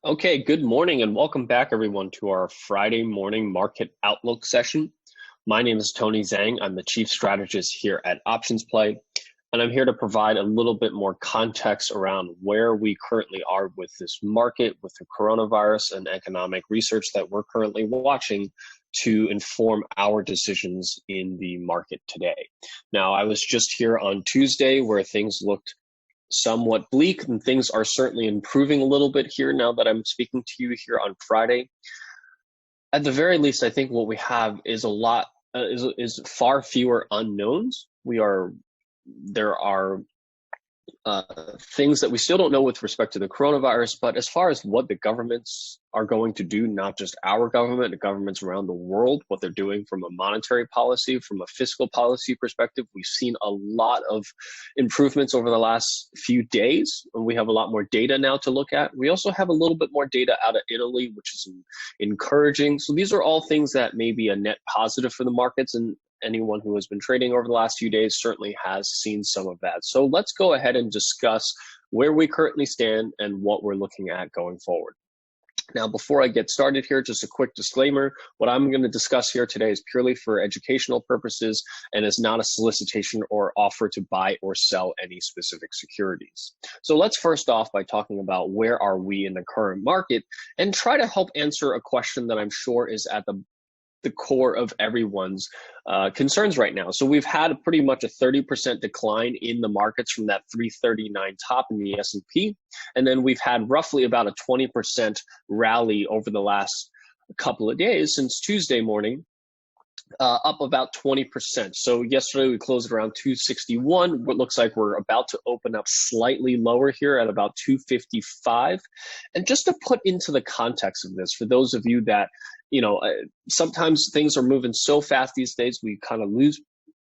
Okay, good morning and welcome back everyone to our Friday morning market outlook session. My name is Tony Zhang. I'm the chief strategist here at Options Play, and I'm here to provide a little bit more context around where we currently are with this market, with the coronavirus and economic research that we're currently watching to inform our decisions in the market today. Now, I was just here on Tuesday where things looked somewhat bleak, and things are certainly improving a little bit here now that I'm speaking to you here on Friday. At the very least, I think what we have is is far fewer unknowns. There are things that we still don't know with respect to the coronavirus, but as far as what the governments are going to do, not just our government, the governments around the world, what they're doing from a monetary policy, from a fiscal policy perspective, we've seen a lot of improvements over the last few days, and we have a lot more data now to look at. We also have a little bit more data out of Italy, which is encouraging. So these are all things that may be a net positive for the markets, and anyone who has been trading over the last few days certainly has seen some of that. So let's go ahead and discuss where we currently stand and what we're looking at going forward. Now, before I get started here, just a quick disclaimer. What I'm going to discuss here today is purely for educational purposes and is not a solicitation or offer to buy or sell any specific securities. So let's first off by talking about where are we in the current market and try to help answer a question that I'm sure is at the core of everyone's concerns right now. So we've had pretty much a 30% decline in the markets from that 339 top in the S&P. And then we've had roughly about a 20% rally over the last couple of days since Tuesday morning, up about 20%. So yesterday we closed around 261. What looks like we're about to open up slightly lower here at about 255. And just to put into the context of this, for those of you that, sometimes things are moving so fast these days, we kind of lose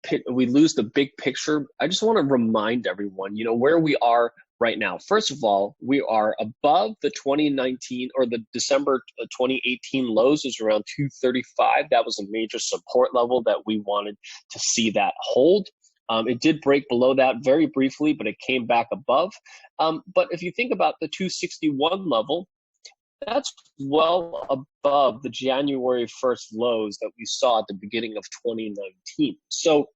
the big picture. I just want to remind everyone, where we are right now. First of all, we are above the 2019 or the December 2018 lows is around 235. That was a major support level that we wanted to see that hold. It did break below that very briefly, but it came back above. But if you think about the 261 level, that's well above the January 1st lows that we saw at the beginning of 2019. So,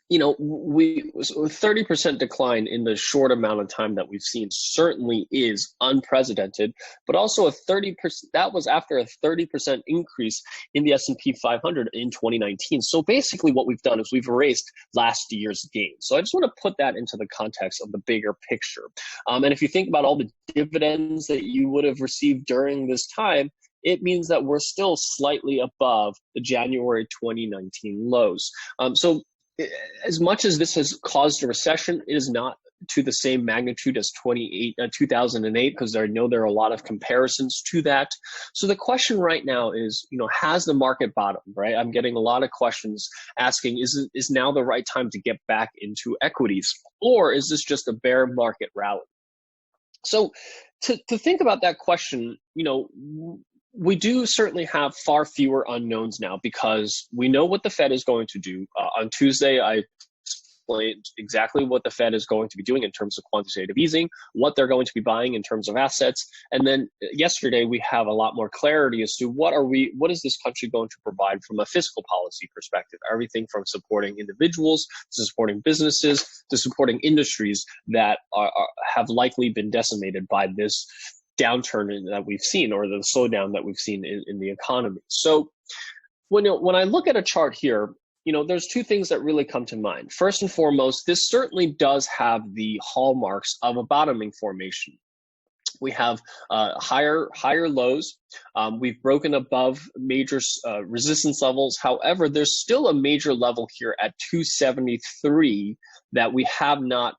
we 30% decline in the short amount of time that we've seen certainly is unprecedented, but also a 30%, that was after a 30% increase in the S&P 500 in 2019. So basically what we've done is we've erased last year's gains. So I just want to put that into the context of the bigger picture. And if you think about all the dividends that you would have received during this time, it means that we're still slightly above the January 2019 lows. So as much as this has caused a recession, it is not to the same magnitude as 2008, because I know there are a lot of comparisons to that. So the question right now is, has the market bottomed, right? I'm getting a lot of questions asking, is now the right time to get back into equities, or is this just a bear market rally? So to think about that question, we do certainly have far fewer unknowns now because we know what the Fed is going to do. On Tuesday, I explained exactly what the Fed is going to be doing in terms of quantitative easing, what they're going to be buying in terms of assets. And then yesterday, we have a lot more clarity as to what is this country going to provide from a fiscal policy perspective, everything from supporting individuals to supporting businesses to supporting industries that have likely been decimated by this downturn that we've seen, or the slowdown that we've seen in the economy. So when I look at a chart here, there's two things that really come to mind. First and foremost, this certainly does have the hallmarks of a bottoming formation. We have higher lows. We've broken above major resistance levels. However, there's still a major level here at 273 that we have not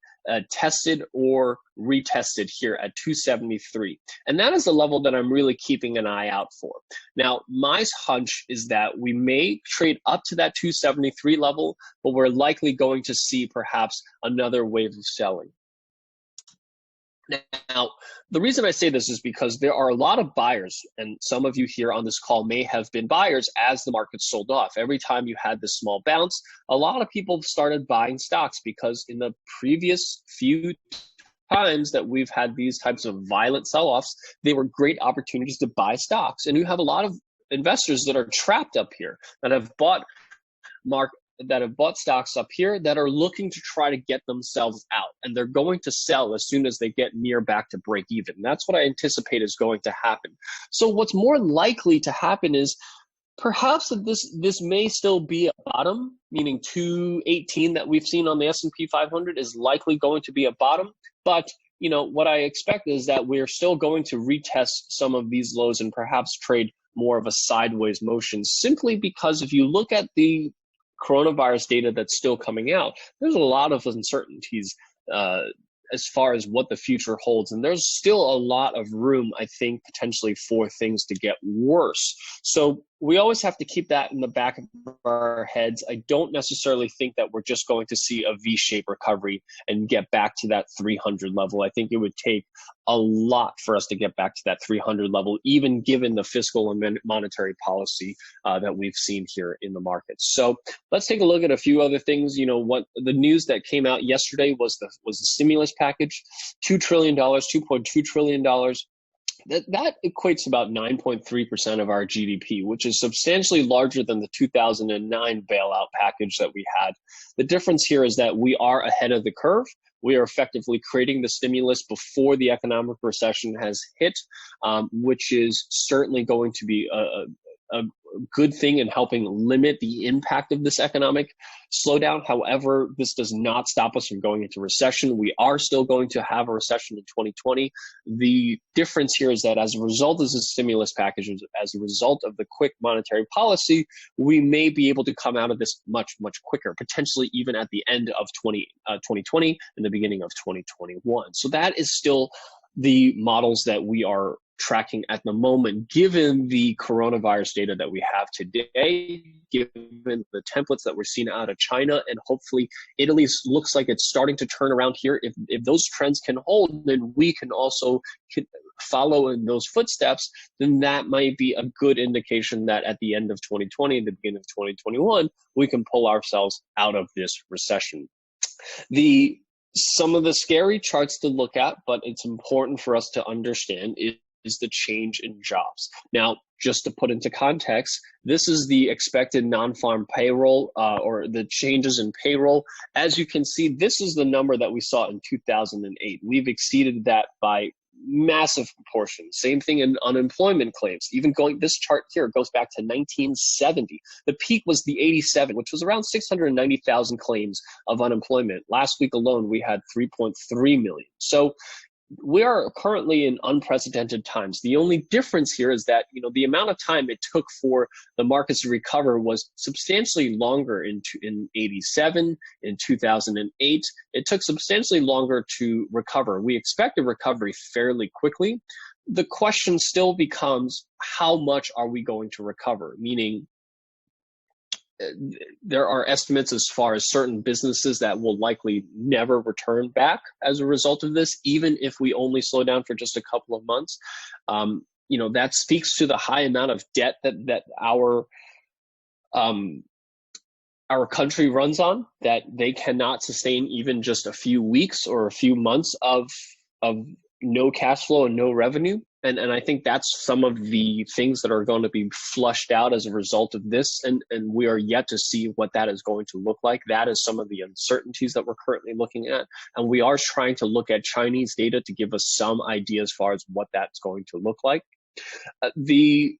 tested or retested here at 273. And that is the level that I'm really keeping an eye out for. Now, my hunch is that we may trade up to that 273 level, but we're likely going to see perhaps another wave of selling. Now, the reason I say this is because there are a lot of buyers, and some of you here on this call may have been buyers as the market sold off. Every time you had this small bounce, a lot of people started buying stocks because in the previous few times that we've had these types of violent sell-offs, they were great opportunities to buy stocks. And you have a lot of investors that are trapped up here that have bought stocks up here that are looking to try to get themselves out, and they're going to sell as soon as they get near back to break even. That's what I anticipate is going to happen. So what's more likely to happen is perhaps that this may still be a bottom, meaning 218 that we've seen on the S&P 500 is likely going to be a bottom. But what I expect is that we're still going to retest some of these lows and perhaps trade more of a sideways motion, simply because if you look at the coronavirus data that's still coming out, there's a lot of uncertainties as far as what the future holds. And there's still a lot of room, I think, potentially for things to get worse. So we always have to keep that in the back of our heads. I don't necessarily think that we're just going to see a V-shaped recovery and get back to that 300 level. I think it would take a lot for us to get back to that 300 level, even given the fiscal and monetary policy that we've seen here in the markets. So let's take a look at a few other things. What the news that came out yesterday was the stimulus package, $2 trillion, $2.2 trillion. That equates about 9.3% of our GDP, which is substantially larger than the 2009 bailout package that we had. The difference here is that we are ahead of the curve. We are effectively creating the stimulus before the economic recession has hit, which is certainly going to be a good thing in helping limit the impact of this economic slowdown. However, this does not stop us from going into recession. We are still going to have a recession in 2020. The difference here is that as a result of this stimulus package, as a result of the quick monetary policy, we may be able to come out of this much, much quicker, potentially even at the end of 2020 and the beginning of 2021. So that is still the models that we are tracking at the moment, given the coronavirus data that we have today, given the templates that we're seeing out of China, and hopefully Italy looks like it's starting to turn around here. If those trends can hold, then we can also follow in those footsteps, then that might be a good indication that at the end of 2020 and the beginning of 2021, we can pull ourselves out of this recession. Some of the scary charts to look at, but it's important for us to understand is the change in jobs. Now, just to put into context, this is the expected non-farm payroll or the changes in payroll. As you can see, this is the number that we saw in 2008. We've exceeded that by massive proportion. Same thing in unemployment claims. This chart here goes back to 1970. The peak was the 87, which was around 690,000 claims of unemployment. Last week alone, we had 3.3 million. So we are currently in unprecedented times. The only difference here is that, the amount of time it took for the markets to recover was substantially longer in 87, in 2008. It took substantially longer to recover. We expect a recovery fairly quickly. The question still becomes, how much are we going to recover? Meaning, there are estimates as far as certain businesses that will likely never return back as a result of this, even if we only slow down for just a couple of months. That speaks to the high amount of debt that our country runs on, that they cannot sustain even just a few weeks or a few months of no cash flow and no revenue. And I think that's some of the things that are going to be flushed out as a result of this. And we are yet to see what that is going to look like. That is some of the uncertainties that we're currently looking at. And we are trying to look at Chinese data to give us some idea as far as what that's going to look like. The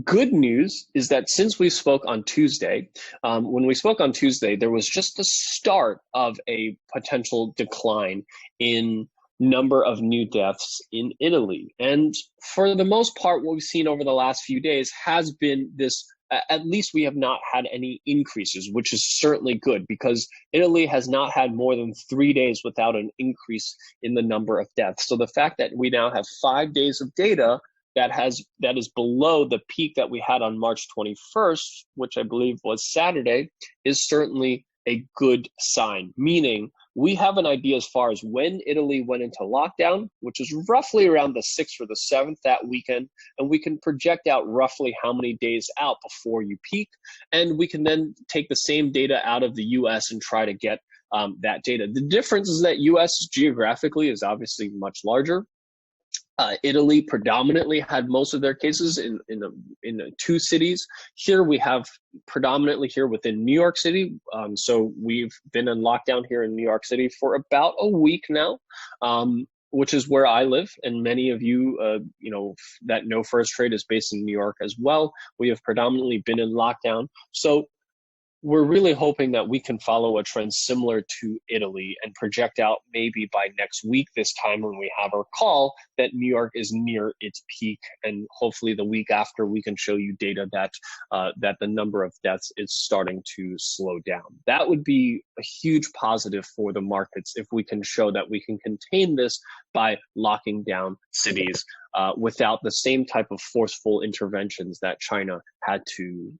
good news is that since we spoke on Tuesday, when we spoke on Tuesday, there was just the start of a potential decline in number of new deaths in Italy. And for the most part, what we've seen over the last few days has been this, at least we have not had any increases, which is certainly good, because Italy has not had more than 3 days without an increase in the number of deaths. So the fact that we now have 5 days of data that is below the peak that we had on March 21st, which I believe was Saturday, is certainly a good sign, meaning we have an idea as far as when Italy went into lockdown, which is roughly around the 6th or the 7th that weekend, and we can project out roughly how many days out before you peak, and we can then take the same data out of the US and try to get that data. The difference is that US geographically is obviously much larger. Italy predominantly had most of their cases in 2 cities. Here we have predominantly here within New York City. So we've been in lockdown here in New York City for about a week now, which is where I live. And many of you, that know Firstrade is based in New York as well. We have predominantly been in lockdown. So we're really hoping that we can follow a trend similar to Italy and project out maybe by next week, this time when we have our call, that New York is near its peak. And hopefully the week after, we can show you data that the number of deaths is starting to slow down. That would be a huge positive for the markets if we can show that we can contain this by locking down cities without the same type of forceful interventions that China had to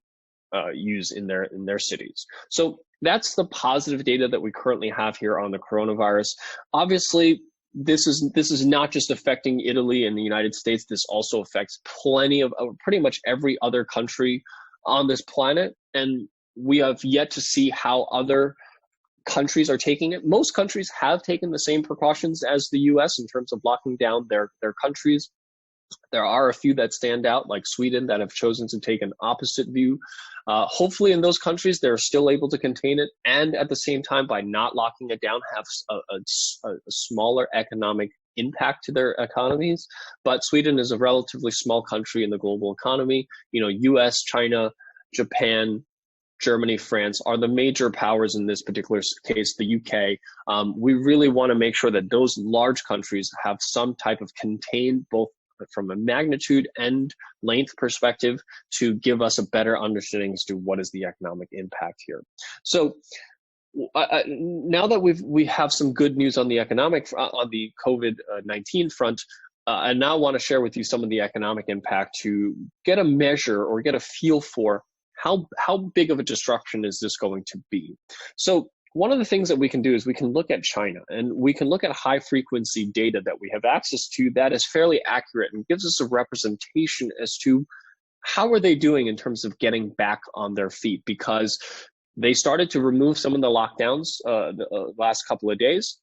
use in their cities. So that's the positive data that we currently have here on the coronavirus. Obviously, this is not just affecting Italy and the United States. This also affects pretty much every other country on this planet, and we have yet to see how other countries are taking it. Most countries have taken the same precautions as the US in terms of locking down their countries. There are a few that stand out, like Sweden, that have chosen to take an opposite view. Hopefully in those countries, they're still able to contain it, and at the same time, by not locking it down, have a smaller economic impact to their economies. But Sweden is a relatively small country in the global economy. US, China, Japan, Germany, France are the major powers in this particular case, the UK. We really want to make sure that those large countries have some type of contained, both from a magnitude and length perspective, to give us a better understanding as to what is the economic impact here. So now that we have some good news on the on the COVID-19 front, I now want to share with you some of the economic impact to get a measure or get a feel for how big of a disruption is this going to be. So one of the things that we can do is we can look at China, and we can look at high frequency data that we have access to that is fairly accurate and gives us a representation as to how are they doing in terms of getting back on their feet, because they started to remove some of the lockdowns the last couple of days.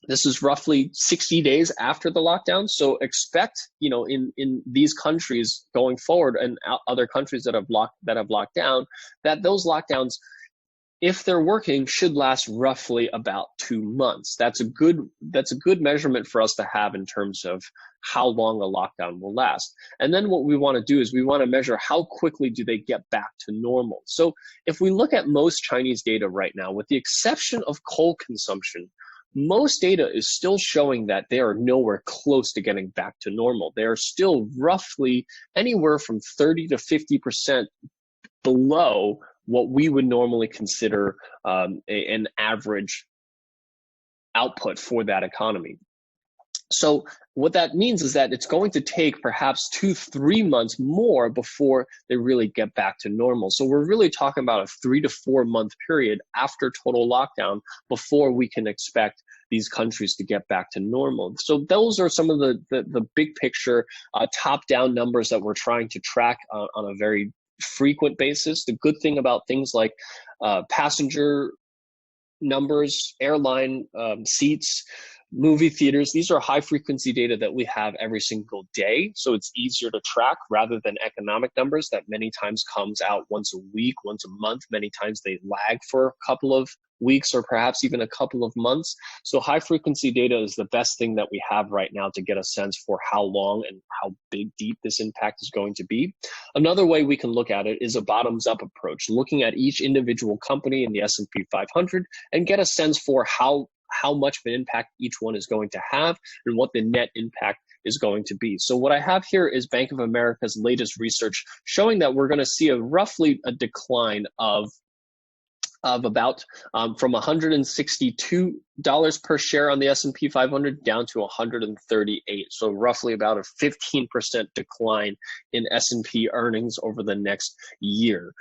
This is roughly 60 days after the lockdown. So expect, in these countries going forward and other countries that have locked down, that those lockdowns, if they're working, should last roughly about 2 months. That's a good measurement for us to have in terms of how long a lockdown will last. And then what we want to do is we want to measure how quickly do they get back to normal. So if we look at most Chinese data right now, with the exception of coal consumption, most data is still showing that they are nowhere close to getting back to normal. They are still roughly anywhere from 30 to 50% below what we would normally consider an average output for that economy. So what that means is that it's going to take perhaps 2-3 months more before they really get back to normal. So we're really talking about a 3 to 4 month period after total lockdown before we can expect these countries to get back to normal. So those are some of the big picture top-down numbers that we're trying to track on a very frequent basis. The good thing about things like passenger numbers, airline seats, movie theaters, these are high frequency data that we have every single day. So it's easier to track rather than economic numbers that many times comes out once a week, once a month. Many times they lag for a couple of weeks or perhaps even a couple of months. So high frequency data is the best thing that we have right now to get a sense for how long and how deep this impact is going to be. Another way we can look at it is a bottoms up approach, looking at each individual company in the S&P 500 and get a sense for how much of an impact each one is going to have and what the net impact is going to be. So what I have here is Bank of America's latest research showing that we're going to see roughly a decline of about from $162 per share on the S&P 500 down to 138. So roughly about a 15% decline in S&P earnings over the next year.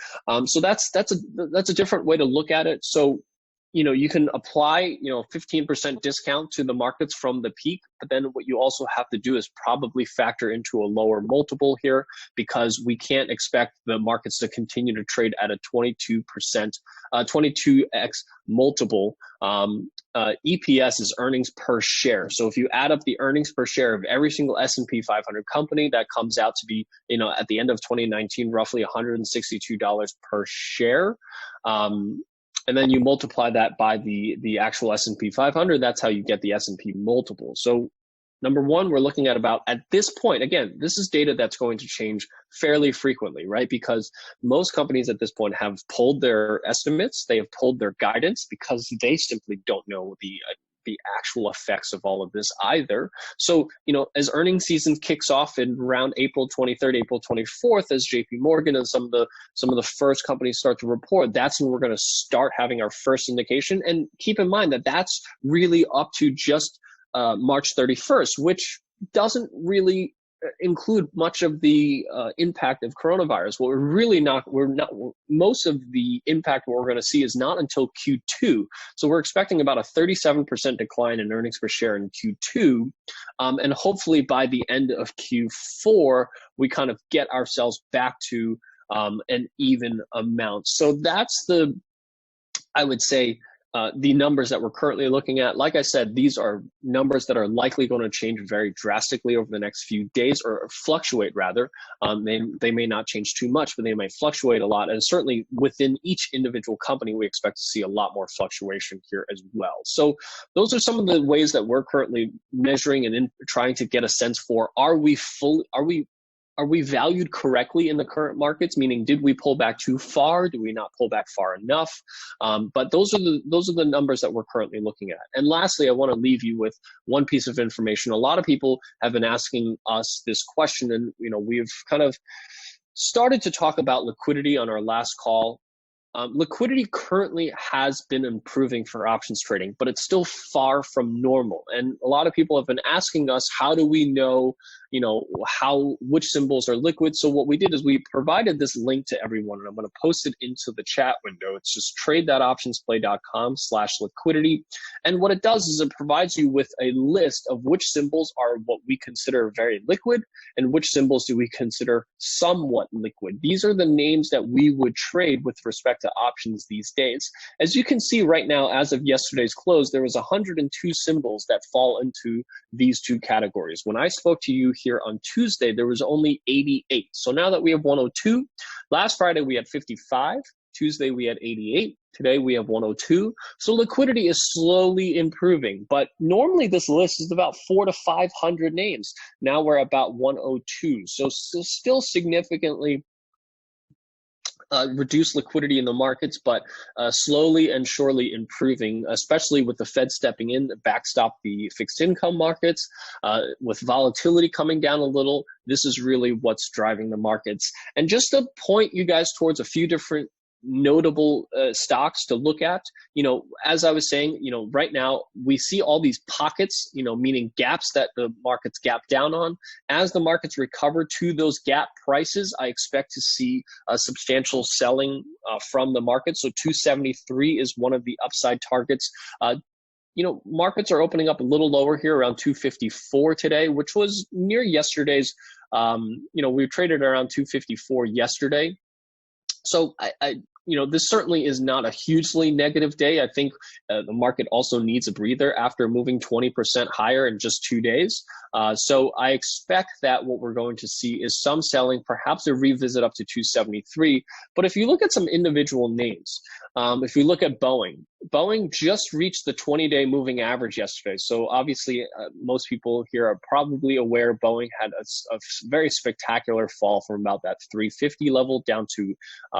So that's a different way to look at it. So you can apply, 15% discount to the markets from the peak, but then what you also have to do is probably factor into a lower multiple here, because we can't expect the markets to continue to trade at a 22x multiple. EPS is earnings per share. So if you add up the earnings per share of every single S&P 500 company, that comes out to be, at the end of 2019, roughly $162 per share. And then you multiply that by the actual S&P 500. That's how you get the S&P multiple. So number one, we're looking at about, at this point, again, this is data that's going to change fairly frequently, right? Because most companies at this point have pulled their estimates. They have pulled their guidance because they simply don't know the actual effects of all of this either. So, as earnings season kicks off in around April 23rd, April 24th, as JP Morgan and some of the first companies start to report, that's when we're going to start having our first indication. And keep in mind that that's really up to just March 31st, which doesn't really include much of the impact of coronavirus. What most of the impact what we're going to see is not until Q2. So we're expecting about a 37% decline in earnings per share in Q2. And hopefully by the end of Q4, we kind of get ourselves back to an even amount. So that's I would say, the numbers that we're currently looking at. Like I said, these are numbers that are likely going to change very drastically over the next few days, or fluctuate rather. They may not change too much, but they may fluctuate a lot. And certainly within each individual company, we expect to see a lot more fluctuation here as well. So those are some of the ways that we're currently measuring and trying to get a sense for, are we valued correctly in the current markets? Meaning, did we pull back too far? Do we not pull back far enough? But those are the numbers that we're currently looking at. And lastly, I want to leave you with one piece of information. A lot of people have been asking us this question, and we've kind of started to talk about liquidity on our last call. Liquidity currently has been improving for options trading, but it's still far from normal. And a lot of people have been asking us, how do we know, which symbols are liquid? So what we did is we provided this link to everyone, and I'm going to post it into the chat window. It's just trade.optionsplay.com/liquidity. And what it does is it provides you with a list of which symbols are what we consider very liquid and which symbols do we consider somewhat liquid. These are the names that we would trade with respect to options these days. As you can see right now, as of yesterday's close, there was 102 symbols that fall into these two categories. When I spoke to you here on Tuesday, there was only 88. So now that we have 102, last Friday we had 55, Tuesday we had 88, today we have 102. So liquidity is slowly improving, but normally this list is about 400 to 500 names. Now we're about 102. So still significantly reduced liquidity in the markets, but slowly and surely improving, especially with the Fed stepping in to backstop the fixed income markets. With volatility coming down a little, this is really what's driving the markets. And just to point you guys towards a few different notable stocks to look at, as I was saying, right now we see all these pockets, meaning gaps that the markets gap down on. As the markets recover to those gap prices, I expect to see a substantial selling from the market. So 273 is one of the upside targets. Markets are opening up a little lower here around 254 today, which was near yesterday's. We traded around 254 yesterday. So this certainly is not a hugely negative day. I think the market also needs a breather after moving 20% higher in just 2 days. So I expect that what we're going to see is some selling, perhaps a revisit up to 273. But if you look at some individual names, if we look at Boeing just reached the 20-day moving average yesterday. So obviously, most people here are probably aware Boeing had a very spectacular fall from about that 350 level down to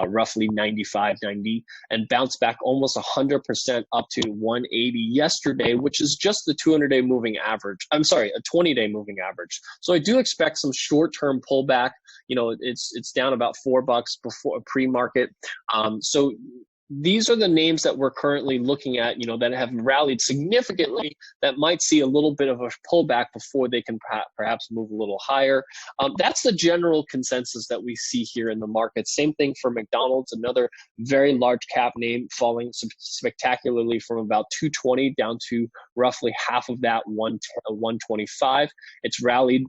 roughly 95, 90, and bounced back almost 100% up to 180 yesterday, which is just the 200-day moving average. I'm sorry, a 20-day moving average. So I do expect some short-term pullback. It's down about $4 before pre-market. So these are the names that we're currently looking at, that have rallied significantly, that might see a little bit of a pullback before they can perhaps move a little higher. That's the general consensus that we see here in the market. Same thing for McDonald's, another very large cap name, falling spectacularly from about 220 down to roughly half of that, 125. It's rallied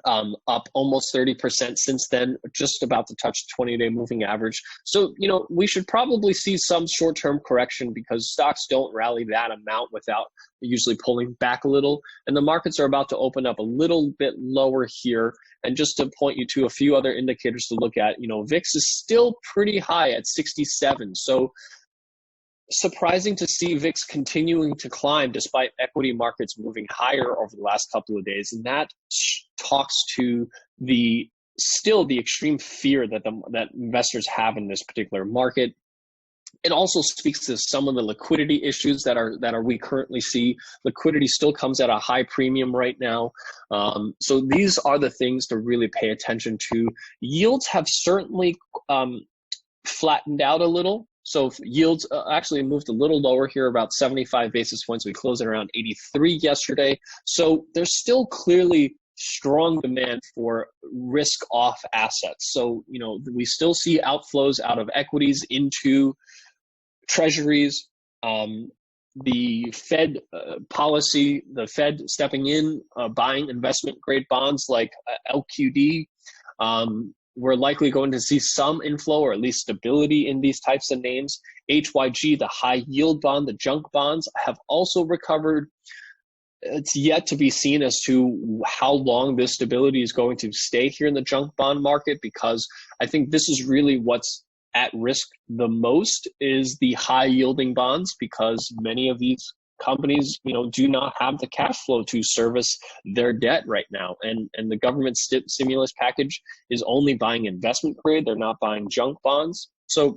up almost 30% since then, just about to touch the 20-day moving average. So, we should probably see some short-term correction because stocks don't rally that amount without usually pulling back a little. And the markets are about to open up a little bit lower here. And just to point you to a few other indicators to look at, VIX is still pretty high at 67. So surprising to see VIX continuing to climb despite equity markets moving higher over the last couple of days. And that talks to the extreme fear that investors have in this particular market. It also speaks to some of the liquidity issues that we currently see. Liquidity still comes at a high premium right now. So these are the things to really pay attention to. Yields have certainly flattened out a little. So yields actually moved a little lower here, about 75 basis points. We closed at around 83 yesterday. So there's still clearly strong demand for risk-off assets. So, we still see outflows out of equities into Treasuries. The Fed policy, the Fed stepping in, buying investment-grade bonds like LQD. We're likely going to see some inflow or at least stability in these types of names. HYG, the high yield bond, the junk bonds have also recovered. It's yet to be seen as to how long this stability is going to stay here in the junk bond market, because I think this is really what's at risk the most is the high yielding bonds, because many of these companies, do not have the cash flow to service their debt right now. And the government stimulus package is only buying investment grade. They're not buying junk bonds. So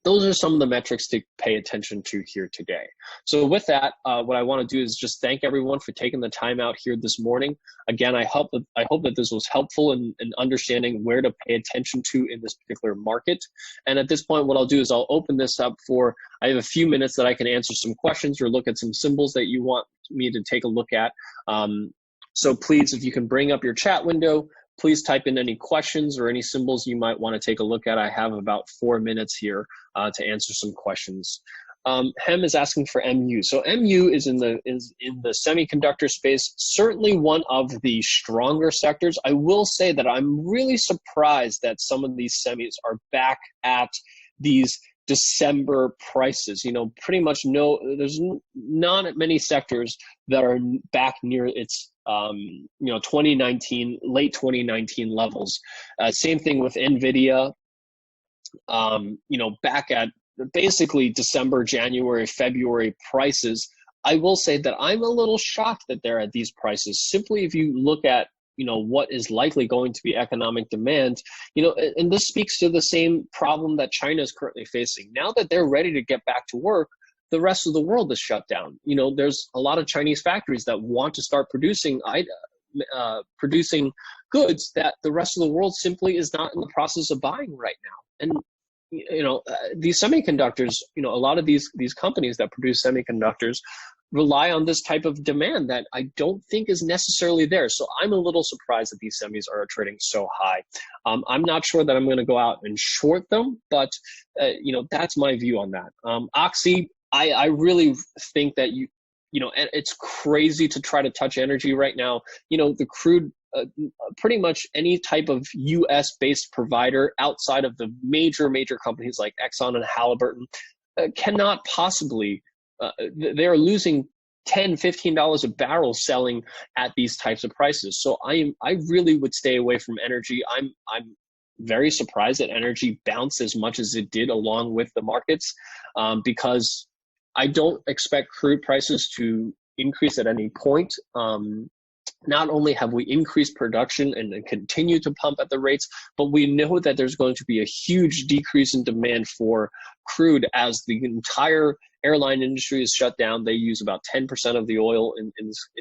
those are some of the metrics to pay attention to here today. So with that, what I want to do is just thank everyone for taking the time out here this morning. Again, I hope that this was helpful in understanding where to pay attention to in this particular market. And at this point, what I'll do is I'll open this up I have a few minutes that I can answer some questions or look at some symbols that you want me to take a look at. So please, if you can bring up your chat window, please type in any questions or any symbols you might want to take a look at. I have about 4 minutes here to answer some questions. Hem is asking for MU. So MU is in the semiconductor space, certainly one of the stronger sectors. I will say that I'm really surprised that some of these semis are back at these December prices. Pretty much there's not many sectors that are back near its 2019, late 2019 levels. Same thing with NVDA, back at basically December, January, February prices. I will say that I'm a little shocked that they're at these prices. Simply if you look at what is likely going to be economic demand, and this speaks to the same problem that China is currently facing. Now that they're ready to get back to work, the rest of the world is shut down. There's a lot of Chinese factories that want to start producing goods that the rest of the world simply is not in the process of buying right now. And these semiconductors, a lot of these companies that produce semiconductors rely on this type of demand that I don't think is necessarily there. So I'm a little surprised that these semis are trading so high. I'm not sure that I'm going to go out and short them, but that's my view on that. Oxy, I really think that and it's crazy to try to touch energy right now. The crude, pretty much any type of U.S.-based provider outside of the major companies like Exxon and Halliburton cannot possibly, they're losing $10, $15 a barrel selling at these types of prices. So I really would stay away from energy. I'm very surprised that energy bounced as much as it did along with the markets, because I don't expect crude prices to increase at any point. not only have we increased production and continue to pump at the rates, but we know that there's going to be a huge decrease in demand for crude as the entire airline industry is shut down. They use about 10% of the oil in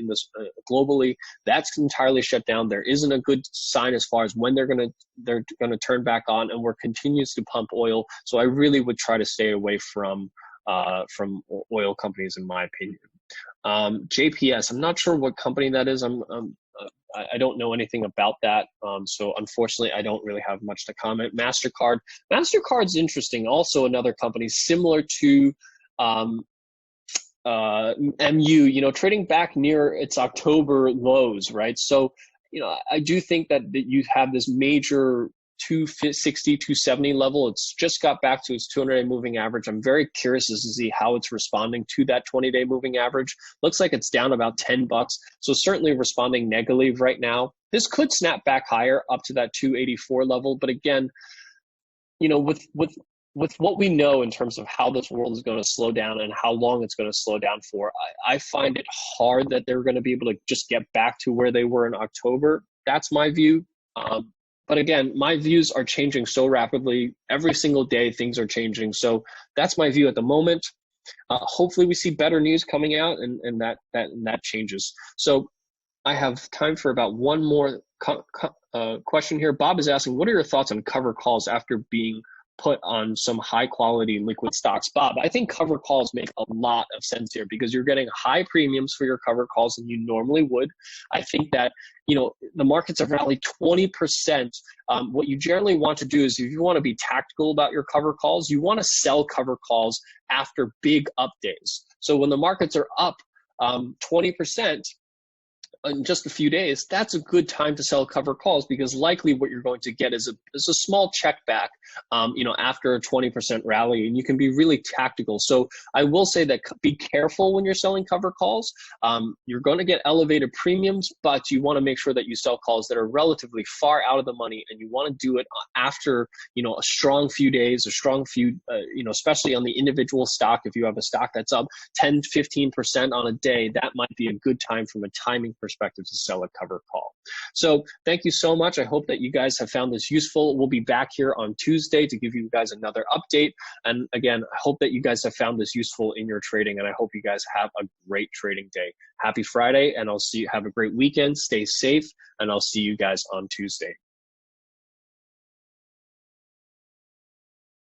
this globally. That's entirely shut down. There isn't a good sign as far as when they're going to turn back on, and we're continues to pump oil. So I really would try to stay away from oil companies, in my opinion. JPS, I'm not sure what company that is. I don't know anything about that. So unfortunately, I don't really have much to comment. MasterCard. MasterCard's interesting. Also another company similar to MU, trading back near its October lows, right? So, I do think that you have this major 260, 270 level. It's just got back to its 200-day moving average. I'm very curious to see how it's responding to that 20-day moving average. Looks like it's down about $10. So certainly responding negatively right now. This could snap back higher up to that 284 level. But again, with what we know in terms of how this world is going to slow down and how long it's going to slow down for, I find it hard that they're going to be able to just get back to where they were in October. That's my view. But again, my views are changing so rapidly. Every single day, things are changing. So that's my view at the moment. Hopefully we see better news coming out and that changes. So I have time for about one more question here. Bob is asking, what are your thoughts on cover calls after being put on some high quality liquid stocks? Bob, I think cover calls make a lot of sense here because you're getting high premiums for your cover calls than you normally would. I think that, the markets have rallied 20%. What you generally want to do is if you want to be tactical about your cover calls, you want to sell cover calls after big up days. So when the markets are up 20%, in just a few days, that's a good time to sell cover calls because likely what you're going to get is a small check back, after a 20% rally, and you can be really tactical. So I will say that be careful when you're selling cover calls. You're going to get elevated premiums, but you want to make sure that you sell calls that are relatively far out of the money, and you want to do it after, a strong few days, especially on the individual stock. If you have a stock that's up 10, 15% on a day, that might be a good time from a timing perspective to sell a cover call. So thank you so much. I hope that you guys have found this useful. We'll be back here on Tuesday to give you guys another update. And again, I hope that you guys have found this useful in your trading, and I hope you guys have a great trading day. Happy Friday, and I'll see you. Have a great weekend. Stay safe, and I'll see you guys on Tuesday.